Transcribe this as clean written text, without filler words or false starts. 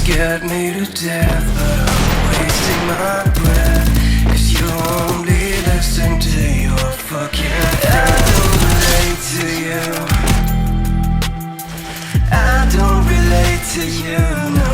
scared me to death, but I'm wasting my breath, 'cause you only listen to your fucking friends. I don't relate to you, I don't relate to you, no.